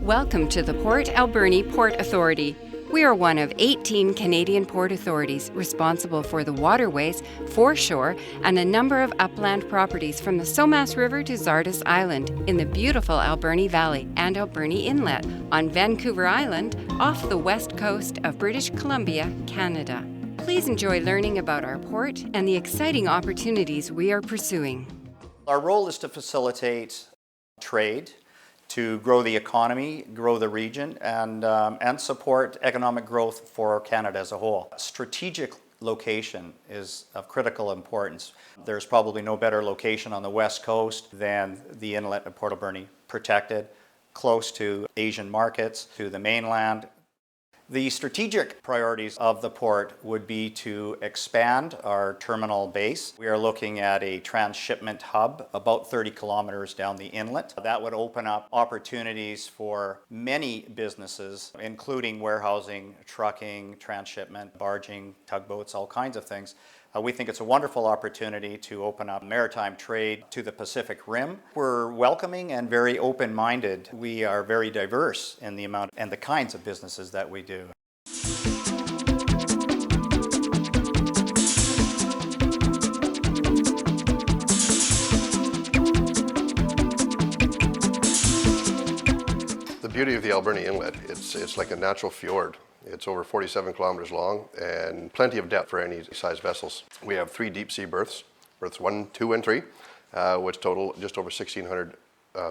Welcome to the Port Alberni Port Authority. We are one of 18 Canadian port authorities responsible for the waterways, foreshore, and a number of upland properties from the Somas River to Zardas Island in the beautiful Alberni Valley and Alberni Inlet on Vancouver Island off the west coast of British Columbia, Canada. Please enjoy learning about our port and the exciting opportunities we are pursuing. Our role is to facilitate trade, to grow the economy, grow the region, and support economic growth for Canada as a whole. Strategic location is of critical importance. There's probably no better location on the west coast than the inlet of Port Alberni, protected, close to Asian markets, to the mainland. The strategic priorities of the port would be to expand our terminal base. We are looking at a transshipment hub about 30 kilometers down the inlet. That would open up opportunities for many businesses, including warehousing, trucking, transshipment, barging, tugboats, all kinds of things. We think it's a wonderful opportunity to open up maritime trade to the Pacific Rim. We're welcoming and very open-minded. We are very diverse in the amount and the kinds of businesses that we do. The beauty of the Alberni Inlet, it's like a natural fjord. It's over 47 kilometers long and plenty of depth for any size vessels. We have 3 deep sea berths, berths 1, 2, and 3, which total just over 1,600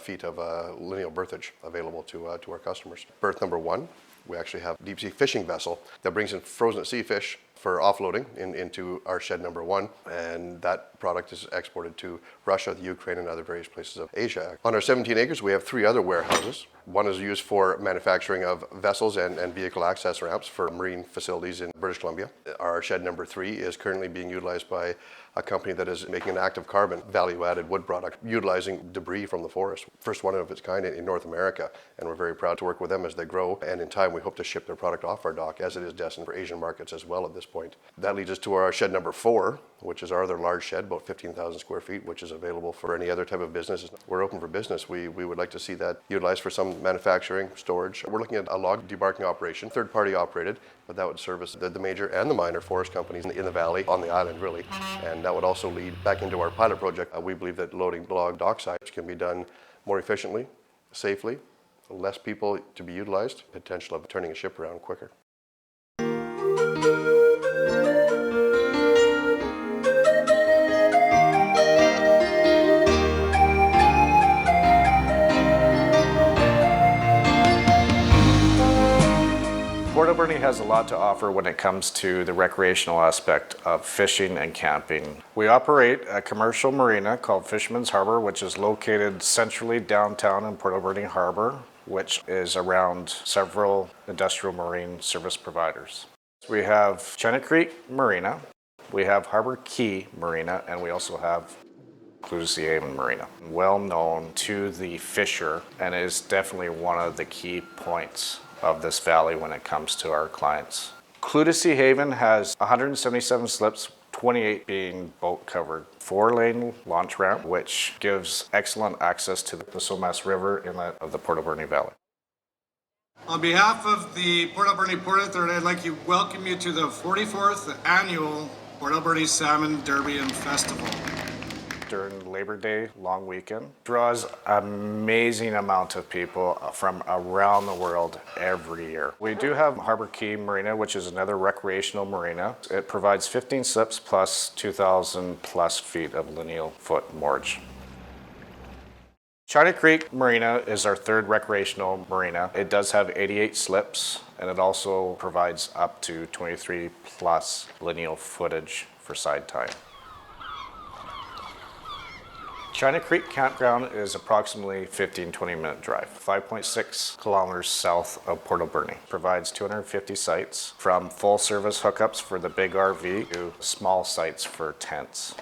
feet of lineal berthage available to our customers. Berth number 1, we actually have a deep sea fishing vessel that brings in frozen at sea fish for offloading into our shed number 1, and that product is exported to Russia, the Ukraine, and other various places of Asia. On our 17 acres, we have 3 other warehouses. One is used for manufacturing of vessels and vehicle access ramps for marine facilities in British Columbia. Our shed number 3 is currently being utilized by a company that is making an active carbon value-added wood product, utilizing debris from the forest. First one of its kind in North America, and we're very proud to work with them as they grow, and in time we hope to ship their product off our dock as it is destined for Asian markets as well at this point. That leads us to our shed number 4, which is our other large shed, about 15,000 square feet, which is available for any other type of business. We're open for business. We would like to see that utilized for some manufacturing, storage. We're looking at a log debarking operation, third-party operated, but that would service the major and the minor forest companies in the valley, on the island really. And that would also lead back into our pilot project. We believe that loading log dockside can be done more efficiently, safely, less people to be utilized, potential of turning a ship around quicker. Port Alberni has a lot to offer when it comes to the recreational aspect of fishing and camping. We operate a commercial marina called Fisherman's Harbor, which is located centrally downtown in Port Alberni Harbor, which is around several industrial marine service providers. We have China Creek Marina, we have Harbor Key Marina, and we also have Clutha Haven Marina. Well known to the fisher, and is definitely one of the key points of this valley when it comes to our clients. Clutha Haven has 177 slips, 28 being boat covered. 4-lane launch ramp, which gives excellent access to the Somas River inlet of the Port Alberni Valley. On behalf of the Port Alberni Port Authority, I'd like to welcome you to the 44th annual Port Alberni Salmon Derby and Festival. During Labor Day long weekend, draws amazing amount of people from around the world every year. We do have Harbor Key Marina, which is another recreational marina. It provides 15 slips plus 2,000 plus feet of lineal foot moorage. China Creek Marina is our 3rd recreational marina. It does have 88 slips, and it also provides up to 23 plus lineal footage for side time. China Creek Campground is approximately 15-20 minute drive, 5.6 kilometers south of Port Alberni. Provides 250 sites, from full service hookups for the big RV to small sites for tents.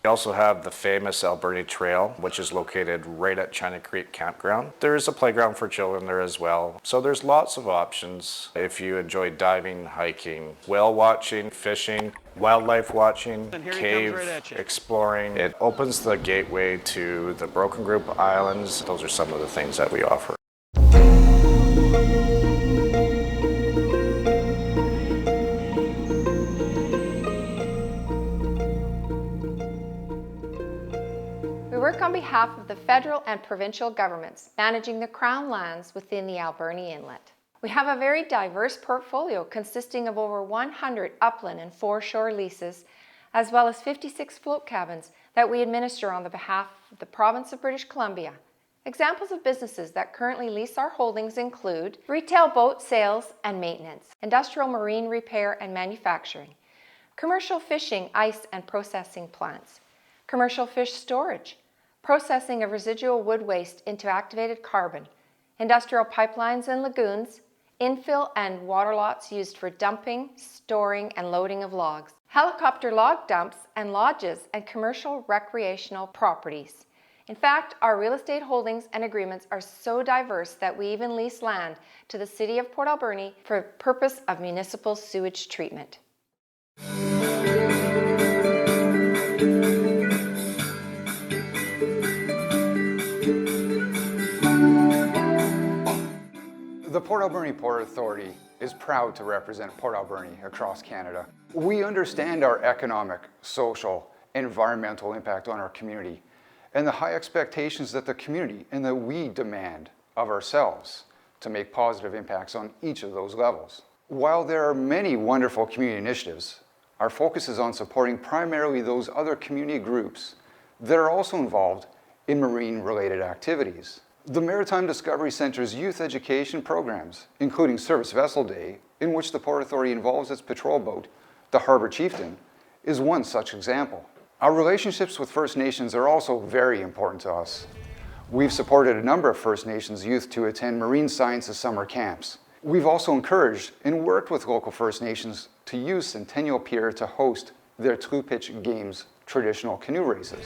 We also have the famous Alberni Trail, which is located right at China Creek Campground. There is a playground for children there as well. So there's lots of options if you enjoy diving, hiking, whale watching, fishing. wildlife watching, And here he cave comes right at you. exploring. It opens the gateway to the Broken Group Islands. Those are some of the things that we offer. We work on behalf of the federal and provincial governments, managing the Crown lands within the Alberni Inlet. We have a very diverse portfolio consisting of over 100 upland and foreshore leases, as well as 56 float cabins that we administer on the behalf of the province of British Columbia. Examples of businesses that currently lease our holdings include retail boat sales and maintenance, industrial marine repair and manufacturing, commercial fishing, ice and processing plants, commercial fish storage, processing of residual wood waste into activated carbon, industrial pipelines and lagoons, infill and water lots used for dumping, storing, and loading of logs, helicopter log dumps and lodges, and commercial recreational properties. In fact, our real estate holdings and agreements are so diverse that we even lease land to the City of Port Alberni for the purpose of municipal sewage treatment. The Port Alberni Port Authority is proud to represent Port Alberni across Canada. We understand our economic, social, and environmental impact on our community and the high expectations that the community and that we demand of ourselves to make positive impacts on each of those levels. While there are many wonderful community initiatives, our focus is on supporting primarily those other community groups that are also involved in marine-related activities. The Maritime Discovery Centre's youth education programs, including Service Vessel Day, in which the Port Authority involves its patrol boat, the Harbour Chieftain, is one such example. Our relationships with First Nations are also very important to us. We've supported a number of First Nations youth to attend marine sciences summer camps. We've also encouraged and worked with local First Nations to use Centennial Pier to host their Tlupitch Games traditional canoe races.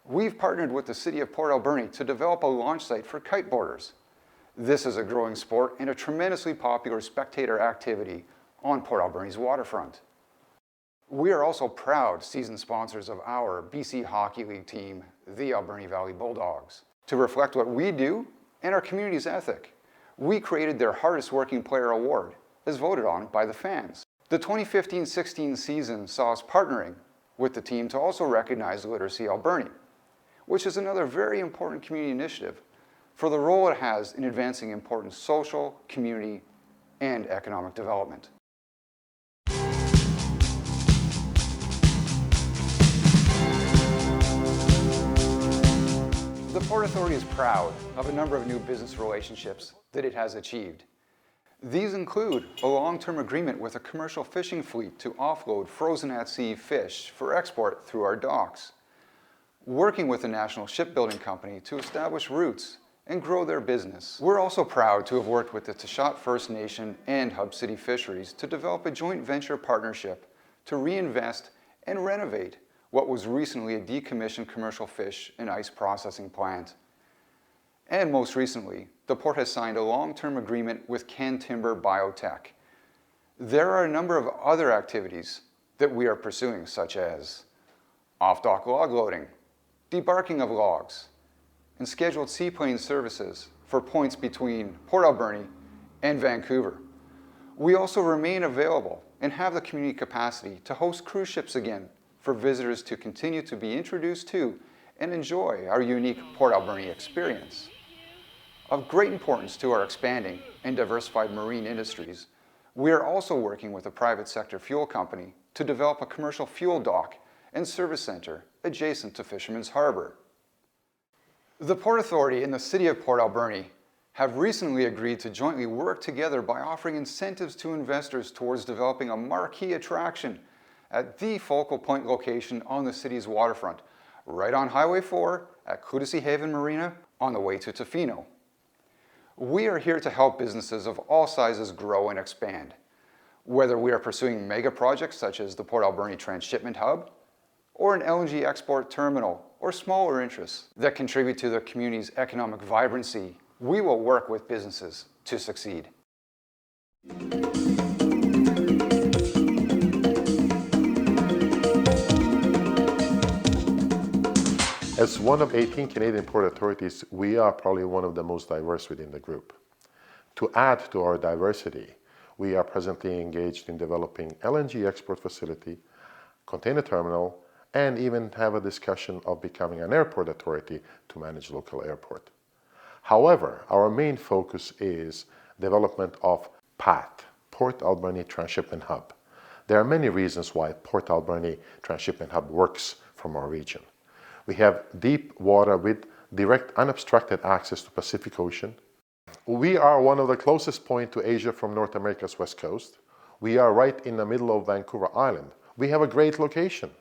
We've partnered with the City of Port Alberni to develop a launch site for kiteboarders. This is a growing sport and a tremendously popular spectator activity on Port Alberni's waterfront. We are also proud season sponsors of our BC Hockey League team, the Alberni Valley Bulldogs. To reflect what we do and our community's ethic, we created their Hardest Working Player Award, as voted on by the fans. The 2015-16 season saw us partnering with the team to also recognize Literacy Alberni, which is another very important community initiative for the role it has in advancing important social, community, and economic development. The Port Authority is proud of a number of new business relationships that it has achieved. These include a long-term agreement with a commercial fishing fleet to offload frozen-at-sea fish for export through our docks, working with a national shipbuilding company to establish routes and grow their business. We're also proud to have worked with the Taschat First Nation and Hub City Fisheries to develop a joint venture partnership to reinvest and renovate what was recently a decommissioned commercial fish and ice processing plant. And most recently, the Port has signed a long-term agreement with Can Timber Biotech. There are a number of other activities that we are pursuing, such as off-dock log loading, debarking of logs, and scheduled seaplane services for points between Port Alberni and Vancouver. We also remain available and have the community capacity to host cruise ships again for visitors to continue to be introduced to and enjoy our unique Port Alberni experience. Of great importance to our expanding and diversified marine industries, we are also working with a private sector fuel company to develop a commercial fuel dock and service center adjacent to Fisherman's Harbor. The Port Authority and the City of Port Alberni have recently agreed to jointly work together by offering incentives to investors towards developing a marquee attraction at the focal point location on the city's waterfront, right on Highway 4 at Kutussi Haven Marina on the way to Tofino. We are here to help businesses of all sizes grow and expand, whether we are pursuing mega projects such as the Port Alberni Transshipment Hub, or an LNG export terminal, or smaller interests that contribute to the community's economic vibrancy. We will work with businesses to succeed. As one of 18 Canadian port authorities, we are probably one of the most diverse within the group. To add to our diversity, we are presently engaged in developing LNG export facility, container terminal, and even have a discussion of becoming an airport authority to manage local airport. However, our main focus is development of PAT, Port Alberni Transshipment Hub. There are many reasons why Port Alberni Transshipment Hub works from our region. We have deep water with direct unobstructed access to Pacific Ocean. We are one of the closest points to Asia from North America's west coast. We are right in the middle of Vancouver Island. We have a great location.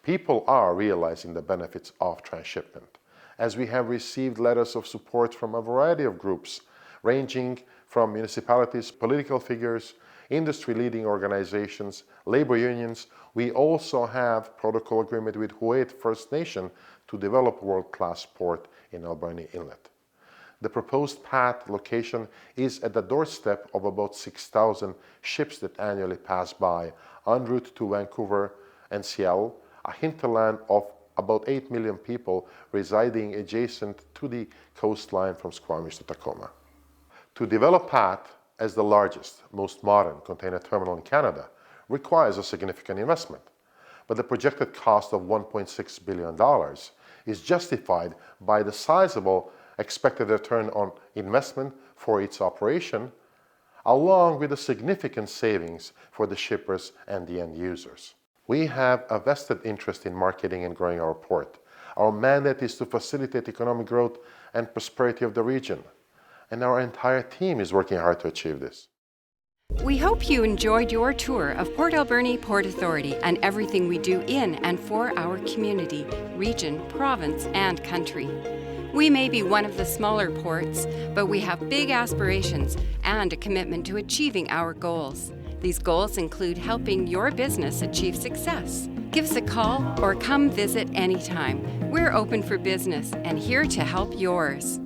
People are realizing the benefits of transshipment, as we have received letters of support from a variety of groups, ranging from municipalities, political figures, industry-leading organizations, labor unions. We also have protocol agreement with Huet First Nation to develop world-class port in Alberni Inlet. The proposed PAT location is at the doorstep of about 6,000 ships that annually pass by en route to Vancouver and Seattle, a hinterland of about 8 million people residing adjacent to the coastline from Squamish to Tacoma. To develop PAT as the largest, most modern container terminal in Canada requires a significant investment, but the projected cost of $1.6 billion is justified by the sizable expected return on investment for its operation, along with the significant savings for the shippers and the end users. We have a vested interest in marketing and growing our port. Our mandate is to facilitate economic growth and prosperity of the region, and our entire team is working hard to achieve this. We hope you enjoyed your tour of Port Alberni Port Authority and everything we do in and for our community, region, province, and country. We may be one of the smaller ports, but we have big aspirations and a commitment to achieving our goals. These goals include helping your business achieve success. Give us a call or come visit anytime. We're open for business and here to help yours.